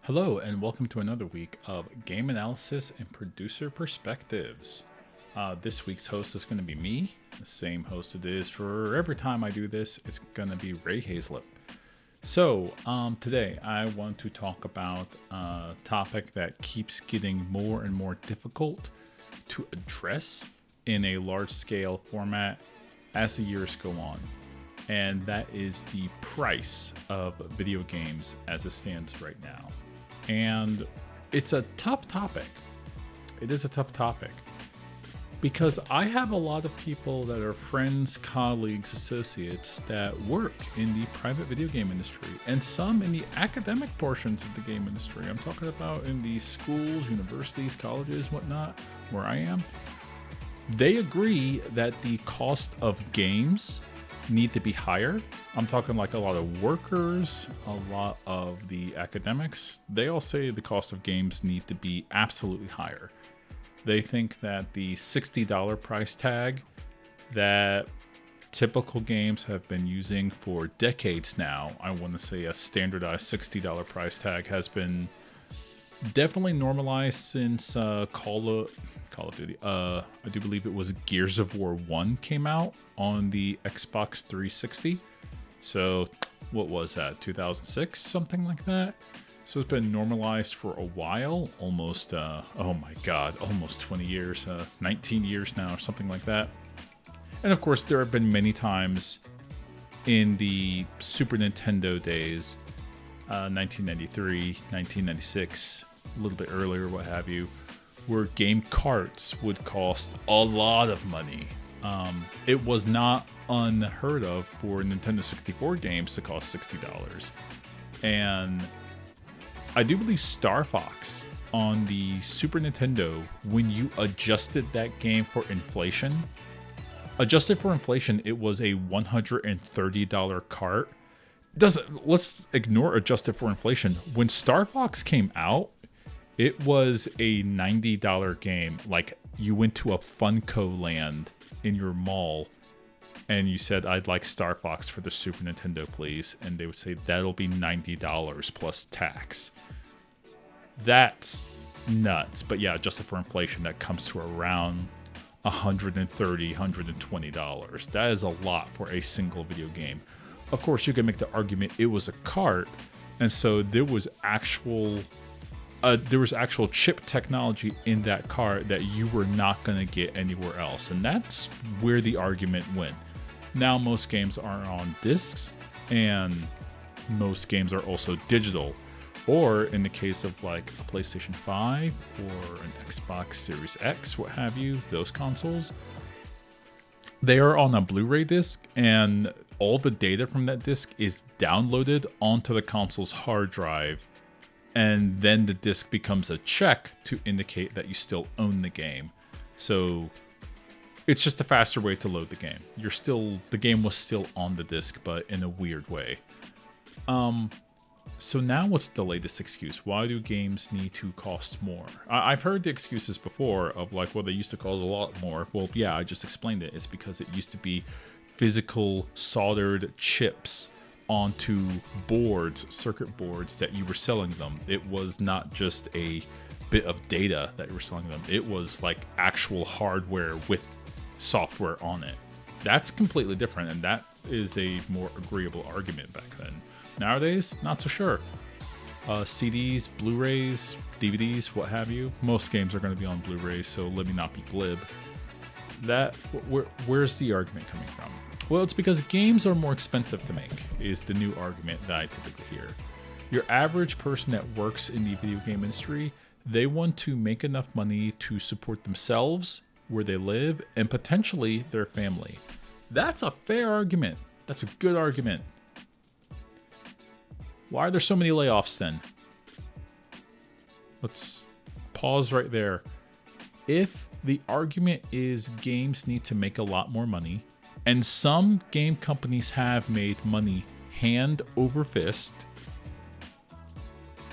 Hello, and welcome to another week of game analysis and producer perspectives. This week's host is going to be me, the same host it is for every time I do this. It's going to be Ray Hazlett. So, today I want to talk about a topic that keeps getting more and more difficult to address in a large scale format as the years go on. And that is the price of video games as it stands right now. And it's a tough topic. It is a tough topic because I have a lot of people that are friends, colleagues, associates that work in the private video game industry and some in the academic portions of the game industry. I'm talking about in the schools, universities, colleges, whatnot, where I am. They agree that the cost of games need to be higher. I'm talking like a lot of workers, a lot of the academics. They all say the cost of games need to be absolutely higher. They think that the $60 price tag that typical games have been using for decades now, I want to say a standardized $60 price tag has been definitely normalized since Call of Duty. I do believe it was Gears of War 1 came out on the Xbox 360. So what was that, 2006, something like that? So it's been normalized for a while, almost, almost 20 years, 19 years now or something like that. And of course, there have been many times in the Super Nintendo days, 1993, 1996, a little bit earlier, what have you, where game carts would cost a lot of money. It was not unheard of for Nintendo 64 games to cost $60. And I do believe Star Fox on the Super Nintendo, when you adjusted that game for inflation, it was a $130 cart. Let's ignore adjusted for inflation. When Star Fox came out, it was a $90 game. Like, you went to a Funko Land in your mall and you said, I'd like Star Fox for the Super Nintendo, please. And they would say, that'll be $90 plus tax. That's nuts. But yeah, adjusted for inflation, that comes to around $130, $120. That is a lot for a single video game. Of course, you can make the argument it was a cart, and so there was actual chip technology in that cart that you were not going to get anywhere else. And that's where the argument went. Now most games are on discs, and most games are also digital. Or in the case of like a PlayStation 5 or an Xbox Series X, what have you, those consoles, they are on a Blu-ray disc, and all the data from that disc is downloaded onto the console's hard drive. And then the disc becomes a check to indicate that you still own the game. So it's just a faster way to load the game. The game was still on the disc, but in a weird way. So now what's the latest excuse? Why do games need to cost more? I've heard the excuses before of like, well, they used to cost a lot more. Well, yeah, I just explained it. It's because it used to be physical soldered chips onto boards, circuit boards, that you were selling them. It was not just a bit of data that you were selling them. It was like actual hardware with software on it. That's completely different, and that is a more agreeable argument back then. Nowadays, not so sure. CDs, Blu-rays, DVDs, what have you. Most games are going to be on Blu-rays, so let me not be glib. Where's the argument coming from? Well, it's because games are more expensive to make, is the new argument that I typically hear. Your average person that works in the video game industry, they want to make enough money to support themselves, where they live, and potentially their family. That's a fair argument. That's a good argument. Why are there so many layoffs then? Let's pause right there. If the argument is games need to make a lot more money, and some game companies have made money hand over fist,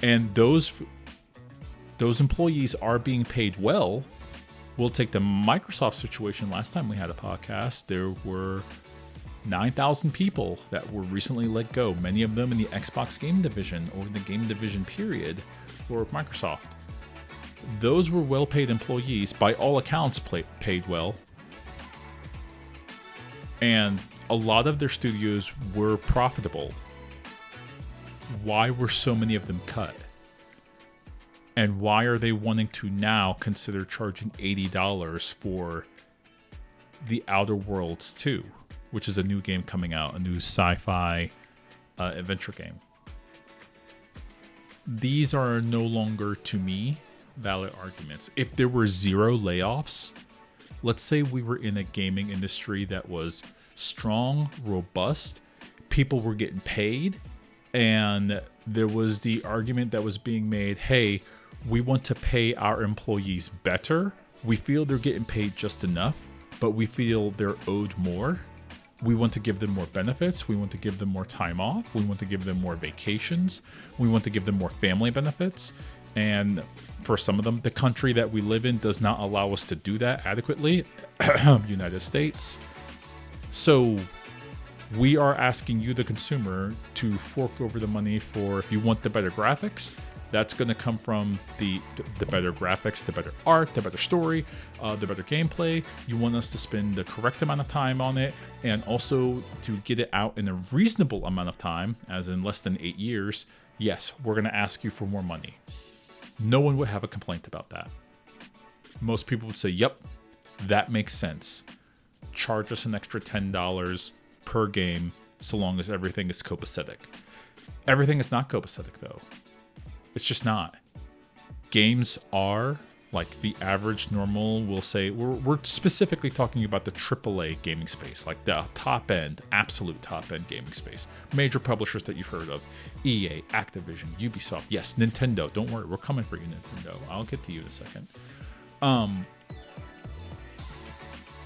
and those employees are being paid well. We'll take the Microsoft situation. Last time we had a podcast, there were 9,000 people that were recently let go, many of them in the Xbox game division or the game division period for Microsoft. Those were well-paid employees, by all accounts paid well. And a lot of their studios were profitable. Why were so many of them cut? And why are they wanting to now consider charging $80 for The Outer Worlds 2, which is a new game coming out, a new sci-fi adventure game? These are no longer, to me, valid arguments. If there were zero layoffs, let's say we were in a gaming industry that was strong, robust, people were getting paid, and there was the argument that was being made, hey, we want to pay our employees better. We feel they're getting paid just enough, but we feel they're owed more. We want to give them more benefits. We want to give them more time off. We want to give them more vacations. We want to give them more family benefits. And for some of them, the country that we live in does not allow us to do that adequately. United States. So we are asking you, the consumer, to fork over the money for, if you want the better graphics, that's going to come from the better graphics, the better art, the better story, the better gameplay. You want us to spend the correct amount of time on it, and also to get it out in a reasonable amount of time, as in less than 8 years. Yes, we're going to ask you for more money. No one would have a complaint about that. Most people would say, yep, that makes sense. Charge us an extra $10 per game, so long as everything is copacetic. Everything is not copacetic, though. It's just not. Games are, like the average normal, we'll say, we're specifically talking about the AAA gaming space, like the top end, absolute top end gaming space. Major publishers that you've heard of: EA, Activision, Ubisoft, yes, Nintendo. Don't worry, we're coming for you, Nintendo. I'll get to you in a second.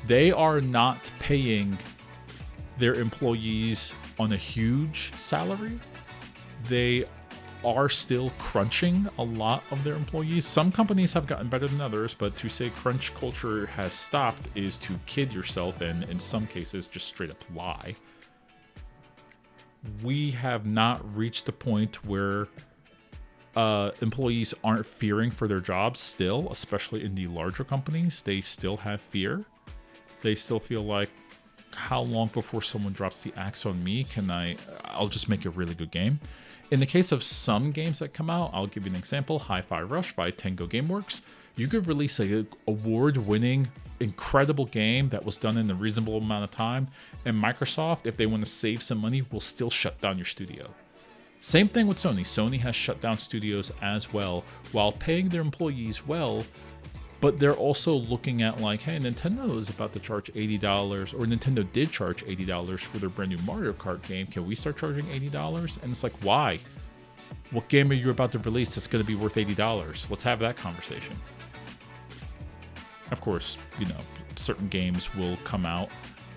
They are not paying their employees on a huge salary. They are still crunching a lot of their employees. Some companies have gotten better than others, but to say crunch culture has stopped is to kid yourself, and in some cases just straight up lie. We have not reached the point where employees aren't fearing for their jobs still, especially in the larger companies. They still have fear. They still feel like, how long before someone drops the axe on me? I'll just make a really good game. In the case of some games that come out, I'll give you an example. Hi-Fi Rush by Tango Gameworks. You could release an award-winning, incredible game that was done in a reasonable amount of time, and Microsoft, if they want to save some money, will still shut down your studio. Same thing with Sony. Sony has shut down studios as well, while paying their employees well, but they're also looking at like, hey, Nintendo is about to charge $80, or Nintendo did charge $80 for their brand new Mario Kart game. Can we start charging $80? And it's like, why? What game are you about to release that's going to be worth $80? Let's have that conversation. Of course, certain games will come out,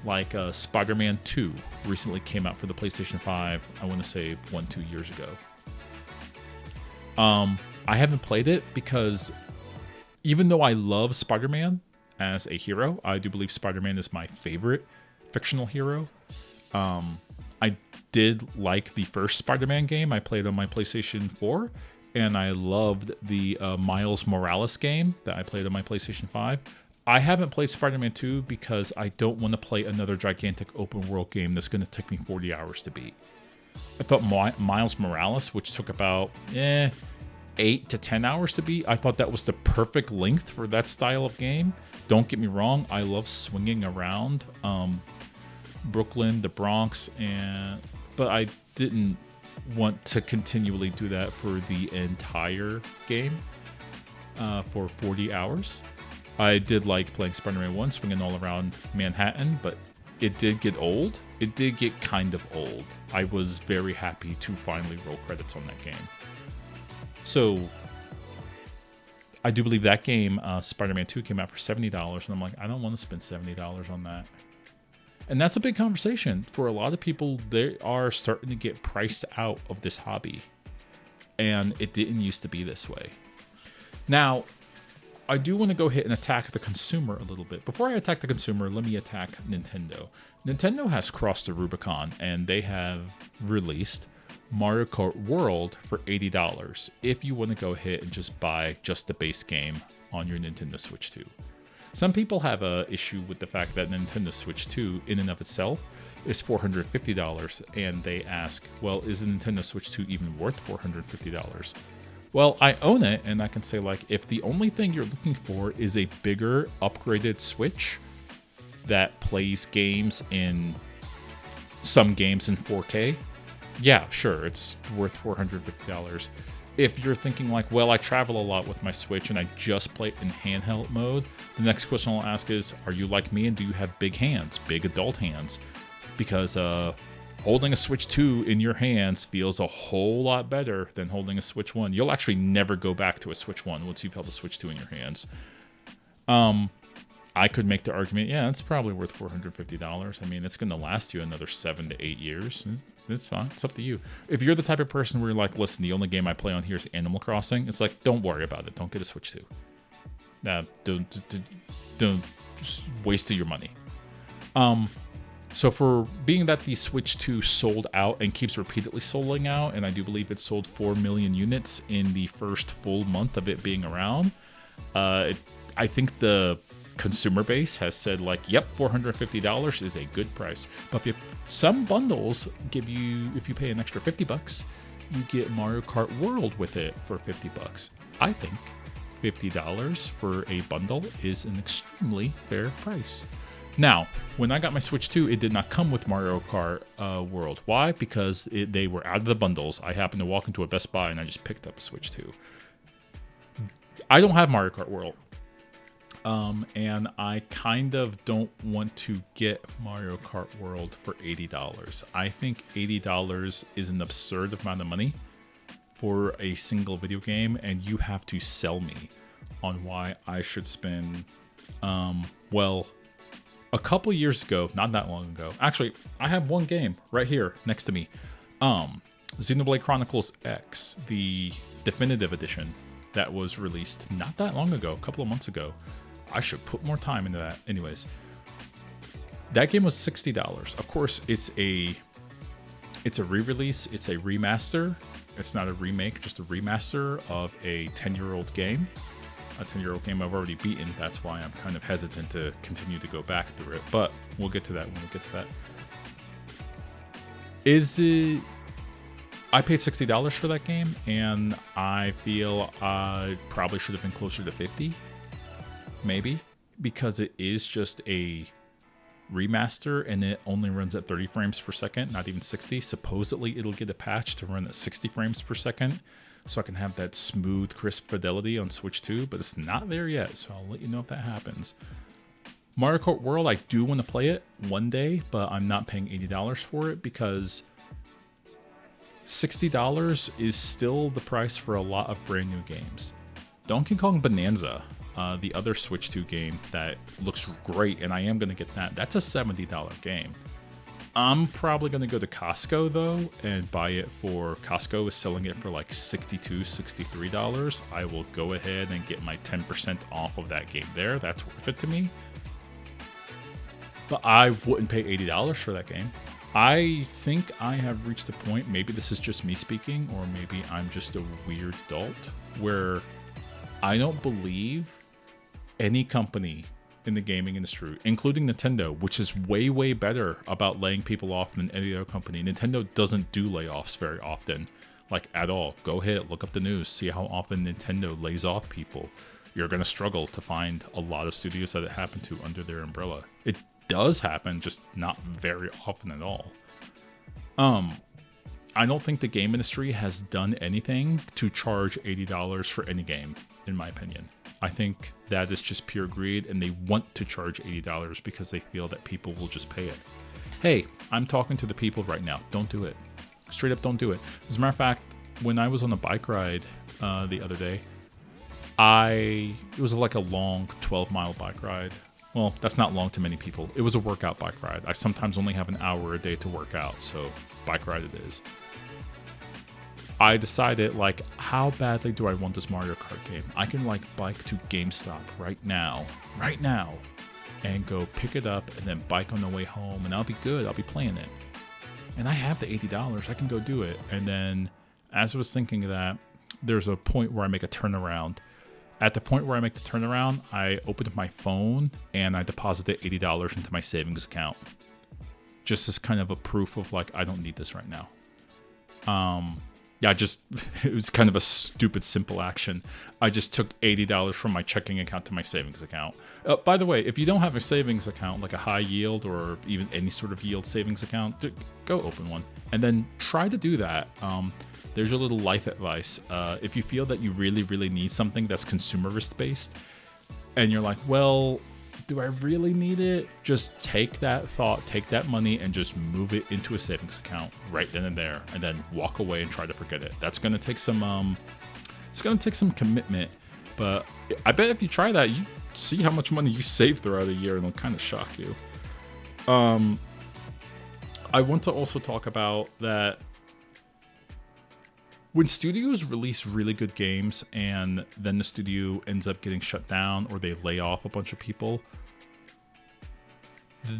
like Spider-Man 2 recently came out for the PlayStation 5, I want to say 1-2 years ago. I haven't played it because even though I love Spider-Man as a hero, I do believe Spider-Man is my favorite fictional hero. I did like the first Spider-Man game I played on my PlayStation 4, and I loved the Miles Morales game that I played on my PlayStation 5. I haven't played Spider-Man 2 because I don't want to play another gigantic open world game that's going to take me 40 hours to beat. I thought Miles Morales, which took about 8 to 10 hours to beat, I thought that was the perfect length for that style of game. Don't get me wrong, I love swinging around Brooklyn, the Bronx, but I didn't want to continually do that for the entire game for 40 hours. I did like playing Spider-Man 1, swinging all around Manhattan, but it did get old. It did get kind of old. I was very happy to finally roll credits on that game. So I do believe that game, Spider-Man 2, came out for $70, and I'm like, I don't want to spend $70 on that. And that's a big conversation. For a lot of people, they are starting to get priced out of this hobby. And it didn't used to be this way. Now, I do want to go ahead and attack the consumer a little bit. Before I attack the consumer, let me attack Nintendo. Nintendo has crossed the Rubicon, and they have released Mario Kart World for $80 if you want to go ahead and just buy just the base game on your Nintendo Switch 2. Some people have a issue with the fact that Nintendo Switch 2 in and of itself is $450, and they ask, well, is the Nintendo Switch 2 even worth $450? Well, I own it, and I can say, like, if the only thing you're looking for is a bigger, upgraded Switch that plays games in some games in 4K, yeah, sure, it's worth $450. If you're thinking like, well, I travel a lot with my Switch and I just play it in handheld mode, the next question I'll ask is, are you like me and do you have big hands, big adult hands? Because holding a Switch 2 in your hands feels a whole lot better than holding a Switch 1. You'll actually never go back to a Switch 1 once you've held a Switch 2 in your hands. I could make the argument, yeah, it's probably worth $450. I mean, it's going to last you another 7 to 8 years. It's fine. It's up to you. If you're the type of person where you're like, listen, the only game I play on here is Animal Crossing, it's like, don't worry about it. Don't get a Switch 2. Don't just waste your money. So for being that the Switch 2 sold out and keeps repeatedly selling out, and I do believe it sold 4 million units in the first full month of it being around, I think the consumer base has said like, yep, $450 is a good price. But if some bundles give you, if you pay an extra $50, you get Mario Kart World with it for $50. I think $50 for a bundle is an extremely fair price. Now, when I got my Switch 2, it did not come with Mario Kart World. Why? Because they were out of the bundles. I happened to walk into a Best Buy and I just picked up a Switch 2. I don't have Mario Kart World. And I kind of don't want to get Mario Kart World for $80. I think $80 is an absurd amount of money for a single video game, and you have to sell me on why I should spend, well, a couple years ago, not that long ago. Actually, I have one game right here next to me. Xenoblade Chronicles X, the definitive edition that was released not that long ago, a couple of months ago. I should put more time into that. Anyways, that game was $60. Of course, it's a re-release, it's a remaster. It's not a remake, just a remaster of a 10-year-old game. A 10-year-old game I've already beaten. That's why I'm kind of hesitant to continue to go back through it. But we'll get to that when we get to that. I paid $60 for that game, and I feel I probably should have been closer to $50. Maybe, because it is just a remaster and it only runs at 30 frames per second, not even 60. Supposedly it'll get a patch to run at 60 frames per second so I can have that smooth, crisp fidelity on Switch 2, but it's not there yet, so I'll let you know if that happens. Mario Kart World, I do want to play it one day, but I'm not paying $80 for it because $60 is still the price for a lot of brand new games. Donkey Kong Bonanza, the other Switch 2 game that looks great, and I am going to get that. That's a $70 game. I'm probably going to go to Costco, though, and buy it for... Costco is selling it for like $62, $63. I will go ahead and get my 10% off of that game there. That's worth it to me. But I wouldn't pay $80 for that game. I think I have reached a point, maybe this is just me speaking, or maybe I'm just a weird adult, where I don't believe any company in the gaming industry, including Nintendo, which is way, way better about laying people off than any other company. Nintendo doesn't do layoffs very often, like at all. Go ahead, look up the news, see how often Nintendo lays off people. You're going to struggle to find a lot of studios that it happened to under their umbrella. It does happen, just not very often at all. I don't think the game industry has done anything to charge $80 for any game, in my opinion. I think that is just pure greed, and they want to charge $80 because they feel that people will just pay it. Hey, I'm talking to the people right now. Don't do it. Straight up, don't do it. As a matter of fact, when I was on a bike ride the other day, it was like a long 12-mile bike ride. Well, that's not long to many people. It was a workout bike ride. I sometimes only have an hour a day to work out, so bike ride it is. I decided, like, how badly do I want this Mario Kart game? I can, like, bike to GameStop right now, and go pick it up and then bike on the way home, and I'll be good. I'll be playing it. And I have the $80. I can go do it. And then as I was thinking of that, there's a point where I make a turnaround. At the point where I make the turnaround, I opened my phone and I deposited $80 into my savings account. Just as kind of a proof of, like, I don't need this right now. It was kind of a stupid, simple action. I just took $80 from my checking account to my savings account. By the way, if you don't have a savings account, like a high yield or even any sort of yield savings account, go open one. And then try to do that. There's your little life advice. If you feel that you really, really need something that's consumerist based, and you're like, well, do I really need it? Just take that thought, take that money, and just move it into a savings account right then and there, and then walk away and try to forget it. That's gonna take some commitment, but I bet if you try that, you see how much money you save throughout a year, and it'll kind of shock you. I want to also talk about that when studios release really good games and then the studio ends up getting shut down or they lay off a bunch of people,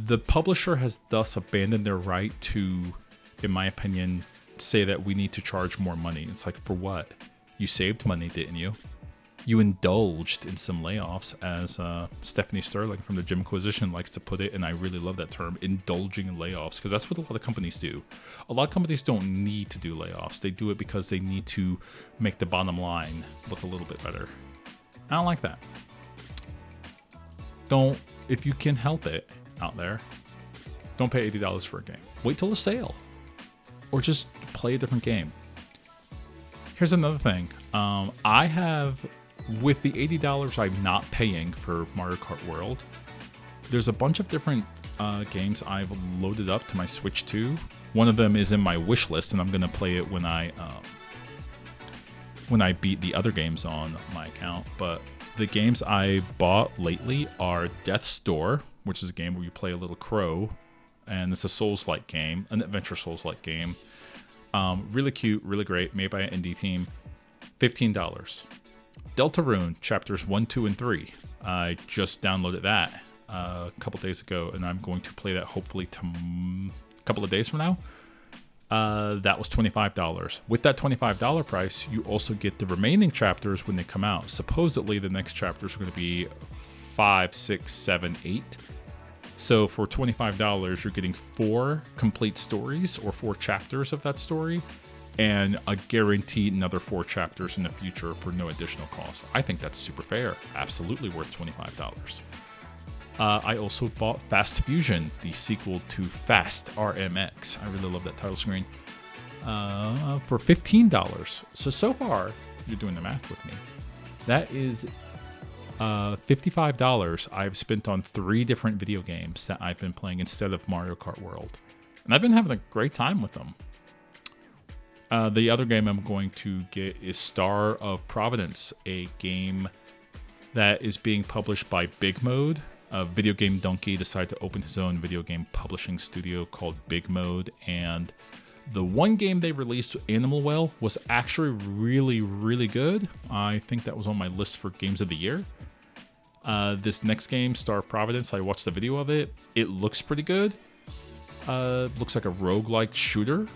the publisher has thus abandoned their right to, in my opinion, say that we need to charge more money. It's like, for what? You saved money, didn't you? You indulged in some layoffs, as Stephanie Sterling from the Gymquisition likes to put it, and I really love that term, indulging in layoffs, because that's what a lot of companies do. A lot of companies don't need to do layoffs. They do it because they need to make the bottom line look a little bit better. I don't like that. If you can help it out there, don't pay $80 for a game. Wait till the sale, or just play a different game. Here's another thing. I have, with the $80 I'm not paying for Mario Kart World, there's a bunch of different games I've loaded up to my Switch 2. One of them is in my wish list, and I'm gonna play it when I beat the other games on my account. But the games I bought lately are Death's Door, which is a game where you play a little crow, and it's a Souls-like game, an adventure Souls-like game. Really cute, really great, made by an indie team. $15. Deltarune Chapters 1, 2, and 3. I just downloaded that a couple days ago, and I'm going to play that hopefully a couple of days from now. That was $25. With that $25 price, you also get the remaining chapters when they come out. Supposedly, the next chapters are going to be 5, 6, 7, 8. So for $25, you're getting 4 complete stories, or 4 chapters of that story, and a guaranteed another 4 chapters in the future for no additional cost. I think that's super fair. Absolutely worth $25. I also bought Fast Fusion, the sequel to Fast RMX. I really love that title screen. For $15. So far, you're doing the math with me. That is $55 I've spent on 3 different video games that I've been playing instead of Mario Kart World. And I've been having a great time with them. The other game I'm going to get is Star of Providence, a game that is being published by Big Mode. Video Game Donkey decided to open his own video game publishing studio called Big Mode, and the one game they released, Animal Well, was actually really, really good. I think that was on my list for games of the year. This next game, Star of Providence, I watched the video of it. It looks pretty good. Looks like a roguelike shooter.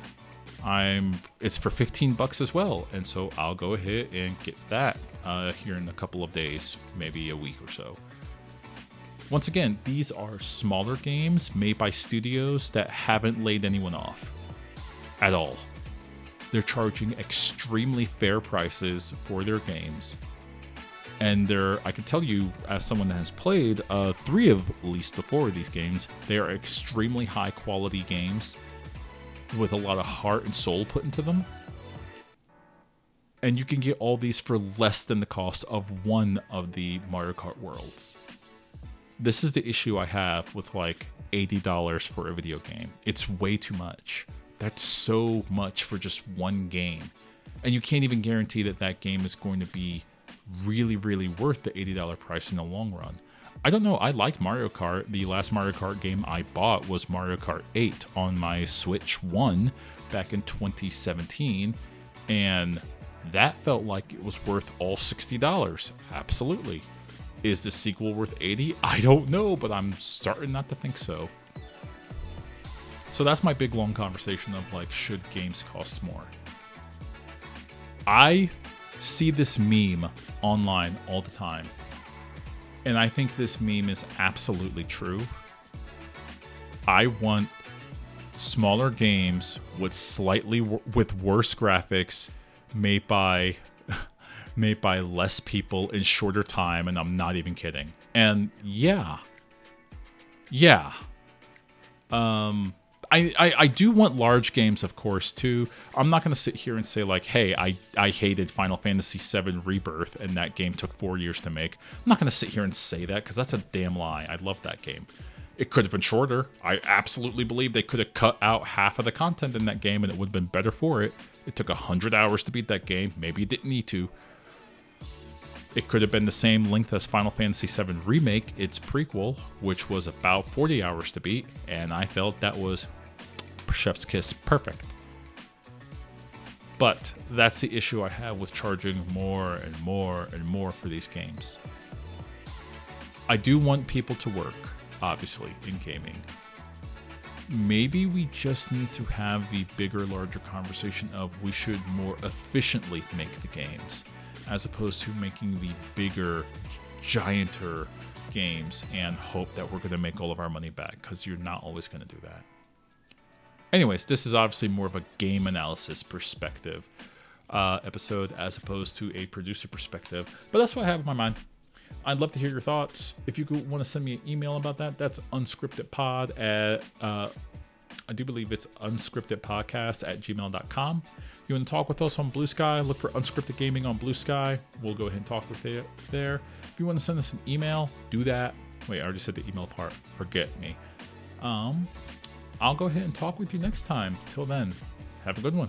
It's for $15 as well, and so I'll go ahead and get that here in a couple of days, maybe a week or so. Once again, these are smaller games made by studios that haven't laid anyone off at all. They're charging extremely fair prices for their games. And I can tell you, as someone that has played 3 of at least the 4 of these games, they are extremely high quality games with a lot of heart and soul put into them. And you can get all these for less than the cost of one of the Mario Kart Worlds. This is the issue I have with like $80 for a video game. It's way too much. That's so much for just one game. And you can't even guarantee that that game is going to be really, really worth the $80 price in the long run. I don't know. I like Mario Kart. The last Mario Kart game I bought was Mario Kart 8 on my Switch 1 back in 2017. And that felt like it was worth all $60. Absolutely. Is the sequel worth $80? I don't know, but I'm starting not to think so. So that's my big long conversation of like, should games cost more? I see this meme online all the time. And I think this meme is absolutely true. I want smaller games with worse graphics made by less people in shorter time, and I'm not even kidding. And yeah. I do want large games, of course, too. I'm not going to sit here and say, like, hey, I hated Final Fantasy VII Rebirth, and that game took 4 years to make. I'm not going to sit here and say that, because that's a damn lie. I love that game. It could have been shorter. I absolutely believe they could have cut out half of the content in that game, and it would have been better for it. It took 100 hours to beat that game. Maybe it didn't need to. It could have been the same length as Final Fantasy VII Remake, its prequel, which was about 40 hours to beat, and I felt that was chef's kiss perfect. But that's the issue I have with charging more and more and more for these games. I do want people to work, obviously, in gaming. Maybe we just need to have the bigger, larger conversation of we should more efficiently make the games, as opposed to making the bigger, gianter games and hope that we're going to make all of our money back, because you're not always going to do that. Anyways, this is obviously more of a game analysis perspective episode as opposed to a producer perspective, but that's what I have in my mind. I'd love to hear your thoughts. If you want to send me an email about that, that's unscriptedpod at, I do believe it's unscriptedpodcast@gmail.com. If you want to talk with us on Blue Sky, look for Unscripted Gaming on Blue Sky. We'll go ahead and talk with you there. If you want to send us an email, do that. Wait, I already said the email part. Forget me. I'll go ahead and talk with you next time. Till then, have a good one.